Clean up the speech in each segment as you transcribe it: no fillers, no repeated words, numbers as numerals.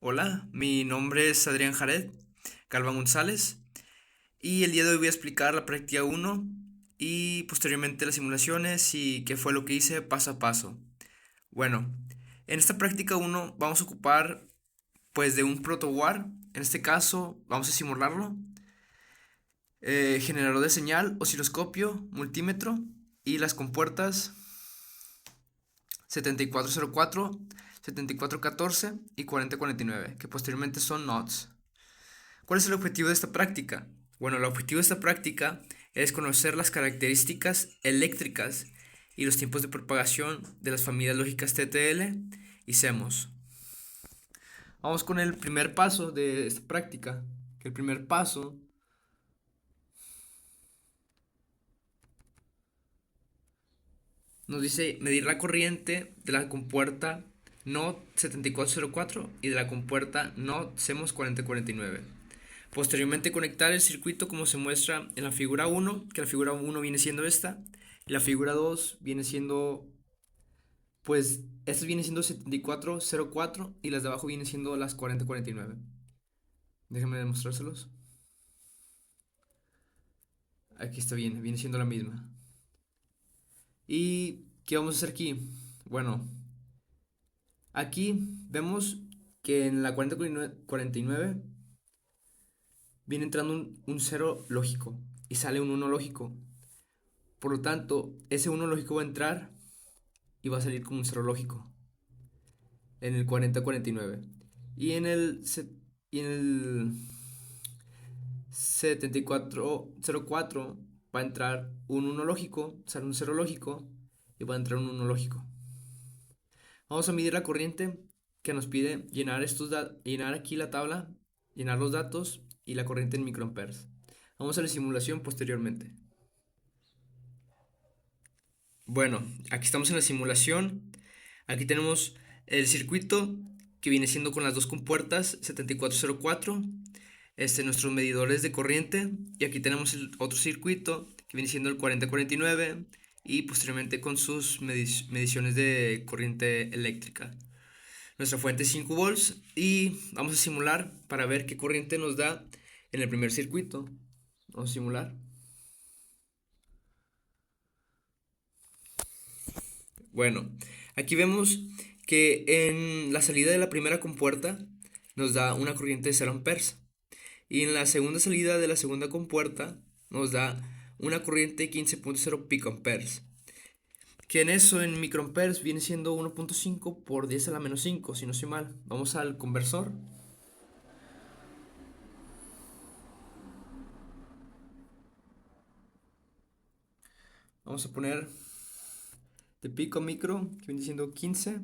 Hola, mi nombre es Adrián Jared Galván González y el día de hoy voy a explicar la práctica uno y posteriormente las simulaciones y qué fue lo que hice paso a paso. Bueno, en esta práctica uno vamos a ocupar pues de un protowar, en este caso vamos a simularlo, generador de señal, osciloscopio, multímetro y las compuertas 7404, 7414 y 4049, que posteriormente son NOTs. ¿Cuál es el objetivo de esta práctica? Bueno, el objetivo de esta práctica es conocer las características eléctricas y los tiempos de propagación de las familias lógicas TTL y CMOS. Vamos con el primer paso de esta práctica. El primer paso nos dice medir la corriente de la compuerta NOT 7404 y de la compuerta NOT CMOS 4049. Posteriormente conectar el circuito como se muestra en la figura 1, que la figura 1 viene siendo esta, y la figura 2 viene siendo, pues, estas vienen siendo 7404 y las de abajo vienen siendo las 4049. Déjenme demostrárselos. Aquí está bien, viene siendo la misma. ¿Y qué vamos a hacer aquí? Bueno, aquí vemos que en la 4049 viene entrando un 0 lógico y sale un 1 lógico. Por lo tanto, ese 1 lógico va a entrar y va a salir como un cero lógico en el 4049. Y en el, y en el 7404 va a entrar un 1 lógico, sale un cero lógico y va a entrar un 1 lógico. Vamos a medir la corriente que nos pide llenar, llenar aquí la tabla, llenar los datos y la corriente en microamperes. Vamos a la simulación posteriormente. Bueno, aquí estamos en la simulación. Aquí tenemos el circuito que viene siendo con las dos compuertas 7404, nuestros medidores de corriente, y aquí tenemos el otro circuito que viene siendo el 4049 y posteriormente con sus mediciones de corriente eléctrica. Nuestra fuente es 5 volts y vamos a simular para ver qué corriente nos da en el primer circuito. Vamos a simular. Bueno, aquí vemos que en la salida de la primera compuerta nos da una corriente de 0 amperes y en la segunda salida de la segunda compuerta nos da una corriente de 15.0 picoamperes, que en eso en microamperes viene siendo 1.5 por 10 a la menos 5, si no estoy mal. Vamos al conversor. Vamos a poner de pico a micro, que viene siendo 15,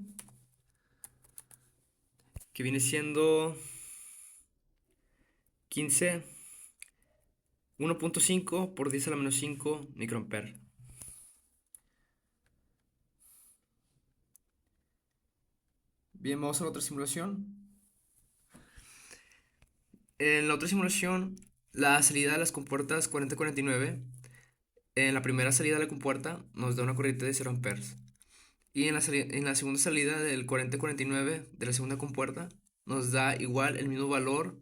que viene siendo 15, 1.5 por 10 a la menos 5 microamperes. Bien, vamos a la otra simulación. En la otra simulación, la salida de las compuertas 4049, en la primera salida de la compuerta nos da una corriente de 0 amperes. Y en la segunda salida del 4049 de la segunda compuerta nos da igual el mismo valor,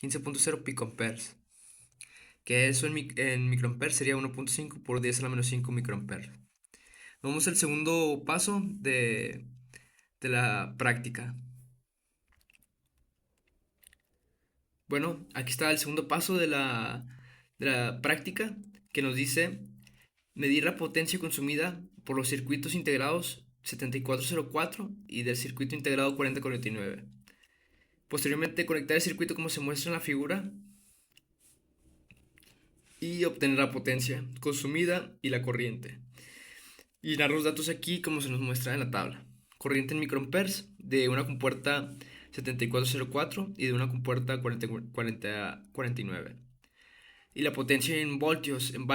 15.0 picoamperes. Que eso en microamperes sería 1.5 por 10 a la menos 5 microamperes. Vamos al segundo paso de la práctica. Bueno, aquí está el segundo paso de la práctica, que nos dice medir la potencia consumida por los circuitos integrados 7404 y del circuito integrado 4049. Posteriormente conectar el circuito como se muestra en la figura y obtener la potencia consumida y la corriente. Y llenar los datos aquí como se nos muestra en la tabla. Corriente en microamperes de una compuerta 7404 y de una compuerta 4049. Y la potencia en voltios, en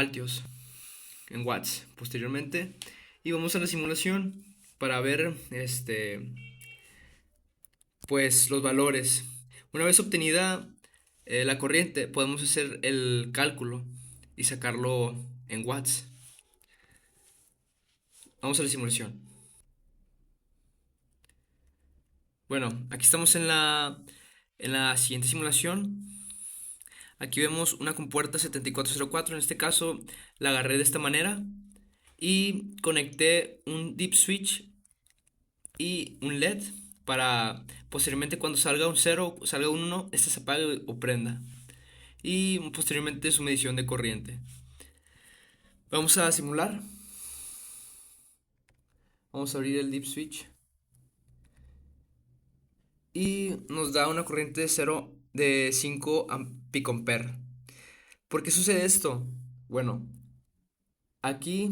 watts posteriormente. Y vamos a la simulación para ver pues los valores. Una vez obtenida la corriente, podemos hacer el cálculo y sacarlo en watts. Vamos a la simulación. Bueno, aquí estamos en la En la siguiente simulación, aquí vemos una compuerta 7404. En este caso la agarré de esta manera y conecté un dip switch y un LED para posteriormente cuando salga un 0, salga un 1, este se apague o prenda. Y posteriormente su medición de corriente. Vamos a simular. Vamos a abrir el dip switch. Y nos da una corriente de 0 de 5 picoampere. ¿Por qué sucede esto? Bueno, aquí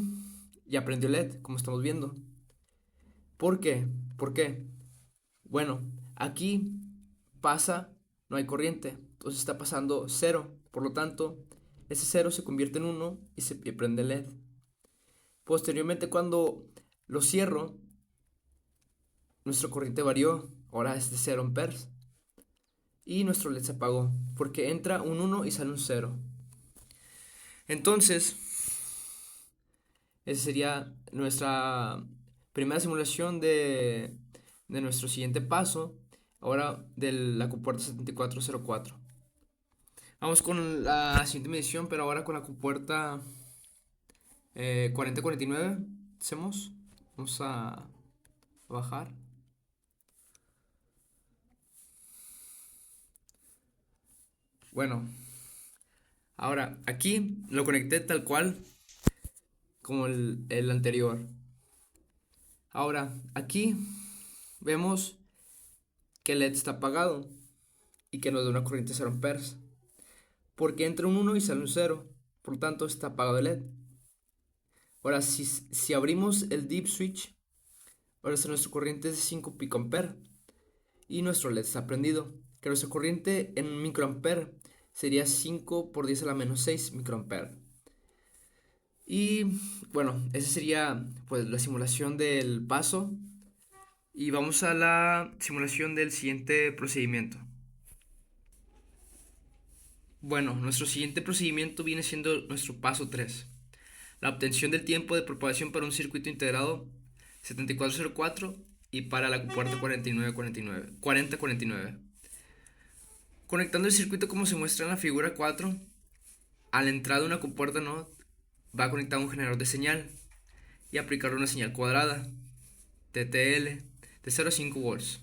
ya prendió LED, como estamos viendo. ¿Por qué? ¿Por qué? Bueno, aquí pasa, no hay corriente, entonces está pasando 0. Por lo tanto, ese 0 se convierte en 1 y se prende el LED. Posteriormente, cuando lo cierro, nuestra corriente varió, ahora es de 0 amperes. Y nuestro LED se apagó, porque entra un 1 y sale un 0. Entonces, esa sería nuestra primera simulación de nuestro siguiente paso, ahora de la compuerta 7404. Vamos con la siguiente medición, pero ahora con la compuerta 4049. Hacemos, vamos a bajar. Bueno, ahora aquí lo conecté tal cual como el anterior. Ahora, aquí vemos que el LED está apagado y que nos da una corriente 0 amperes. Porque entra un 1 y sale un 0. Por lo tanto, está apagado el LED. Ahora, si abrimos el deep switch, ahora nuestra corriente es de 5 picoampere y nuestro LED está prendido. Que nuestra corriente en microampere sería 5 por 10 a la menos 6 microampere. Y bueno, esa sería pues la simulación del paso. Y vamos a la simulación del siguiente procedimiento. Bueno, nuestro siguiente procedimiento viene siendo nuestro paso 3. La obtención del tiempo de propagación para un circuito integrado 7404 y para la puerta 4049. Conectando el circuito como se muestra en la figura 4, a la entrada de una compuerta no va a conectar un generador de señal y aplicar una señal cuadrada TTL de 0 a 5 volts.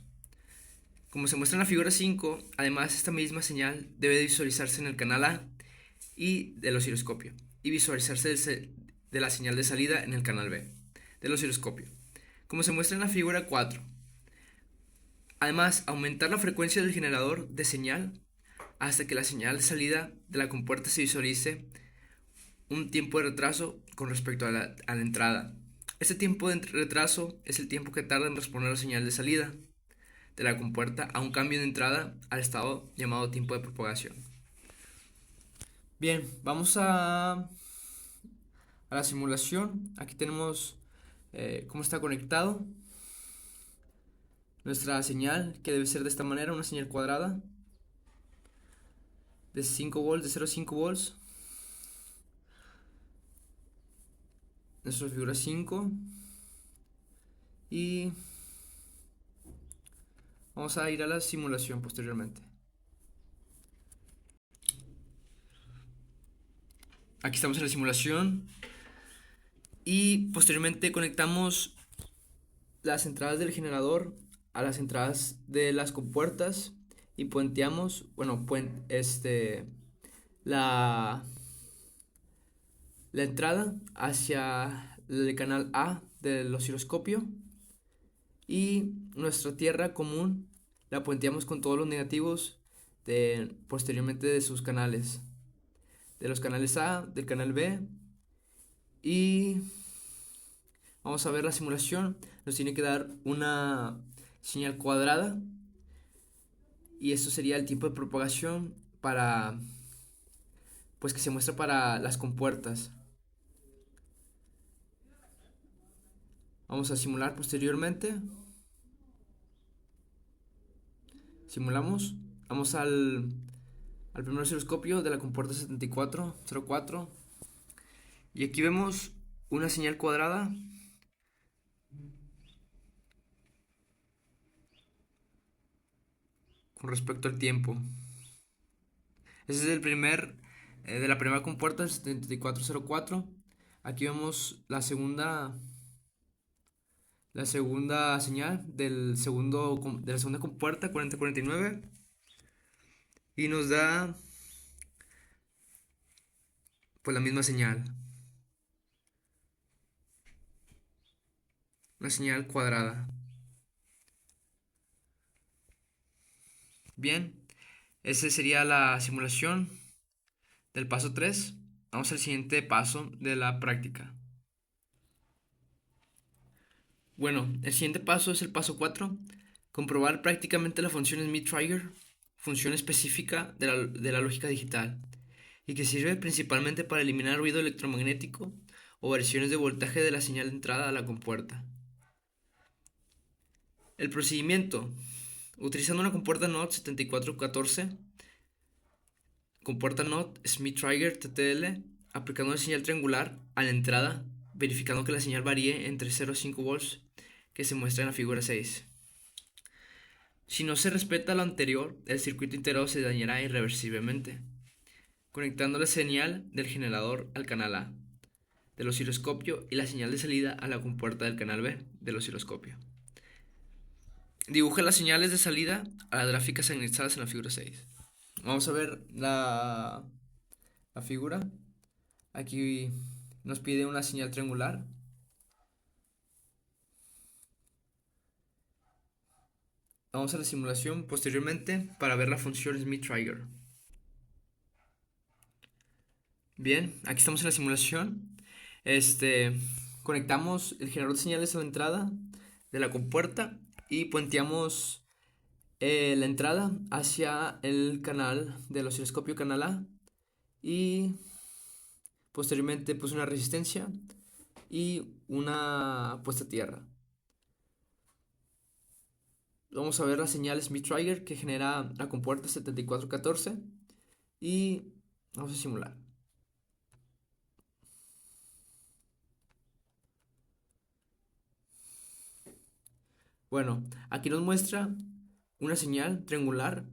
Como se muestra en la figura 5, además esta misma señal debe visualizarse en el canal A y del osciloscopio y visualizarse de la señal de salida en el canal B del osciloscopio, como se muestra en la figura 4. Además, aumentar la frecuencia del generador de señal hasta que la señal de salida de la compuerta se visualice un tiempo de retraso con respecto a la entrada. Este tiempo de retraso es el tiempo que tarda en responder la señal de salida de la compuerta a un cambio de entrada al estado llamado tiempo de propagación. Bien, vamos a la simulación. Aquí tenemos cómo está conectado nuestra señal, que debe ser de esta manera, una señal cuadrada de 5 volts, de 0 a 5 volts. Nuestra figura 5. Y vamos a ir a la simulación posteriormente. Aquí estamos en la simulación. Y posteriormente conectamos las entradas del generador a las entradas de las compuertas y puenteamos, bueno, la, la entrada hacia el canal A del osciloscopio y nuestra tierra común la puenteamos con todos los negativos posteriormente de sus canales, de los canales A, del canal B. Y vamos a ver la simulación. Nos tiene que dar una señal cuadrada y esto sería el tiempo de propagación para pues que se muestra para las compuertas. Vamos a simular posteriormente. Simulamos. Vamos al primer osciloscopio de la compuerta 7404 y aquí vemos una señal cuadrada con respecto al tiempo. Ese es el primer, de la primera compuerta, el 7404. Aquí vemos la segunda señal de la segunda compuerta, 4049. Y nos da pues la misma señal, una señal cuadrada. Bien, esa sería la simulación del paso 3. Vamos al siguiente paso de la práctica. Bueno, el siguiente paso es el paso 4. Comprobar prácticamente la función Smith-Traeger, función específica de la lógica digital, y que sirve principalmente para eliminar ruido electromagnético o variaciones de voltaje de la señal de entrada a la compuerta. El procedimiento: utilizando una compuerta NOT 7414, compuerta NOT Smith-Traeger TTL, aplicando una señal triangular a la entrada, verificando que la señal varíe entre 0 y 5 volts, que se muestra en la figura 6. Si no se respeta lo anterior, el circuito integrado se dañará irreversiblemente. Conectando la señal del generador al canal A del osciloscopio y la señal de salida a la compuerta del canal B del osciloscopio. Dibuja las señales de salida a las gráficas anexadas en la figura 6. Vamos a ver la figura. Aquí nos pide una señal triangular. Vamos a la simulación posteriormente para ver la función Smith-Traeger. Bien, aquí estamos en la simulación. Conectamos el generador de señales a la entrada de la compuerta y puenteamos la entrada hacia el canal del osciloscopio canal A, y posteriormente puse una resistencia y una puesta a tierra. Vamos a ver la señal Smith-Traeger que genera la compuerta 7414 y vamos a simular. Bueno, aquí nos muestra una señal triangular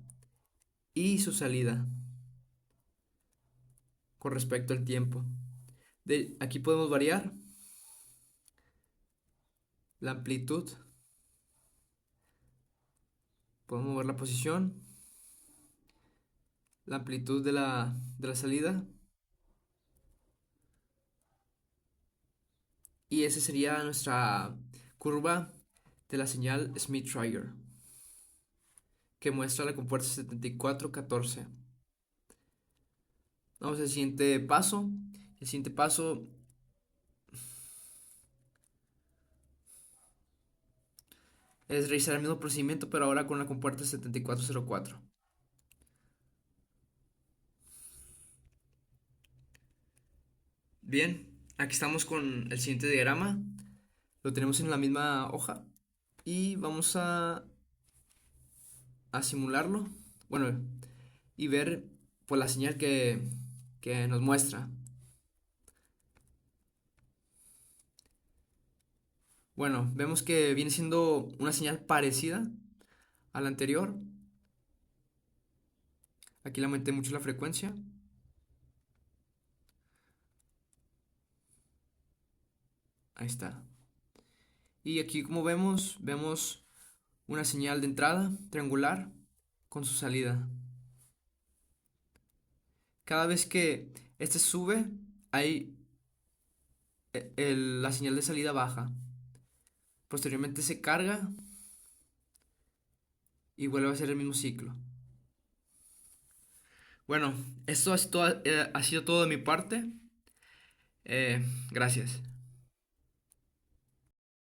y su salida con respecto al tiempo. Aquí podemos variar la amplitud, podemos mover la posición, la amplitud de la salida, y esa sería nuestra curva de la señal Smith-Traeger que muestra la compuerta 7414. Vamos al siguiente paso. El siguiente paso es realizar el mismo procedimiento, pero ahora con la compuerta 7404. Bien, aquí estamos con el siguiente diagrama. Lo tenemos en la misma hoja y vamos a simularlo. Bueno, y ver pues la señal que nos muestra. Bueno, vemos que viene siendo una señal parecida a la anterior. Aquí le aumenté mucho la frecuencia. Ahí está. Y aquí, como vemos una señal de entrada triangular con su salida. Cada vez que este sube, hay la señal de salida baja. Posteriormente se carga y vuelve a ser el mismo ciclo. Bueno, esto ha sido todo de mi parte. Gracias.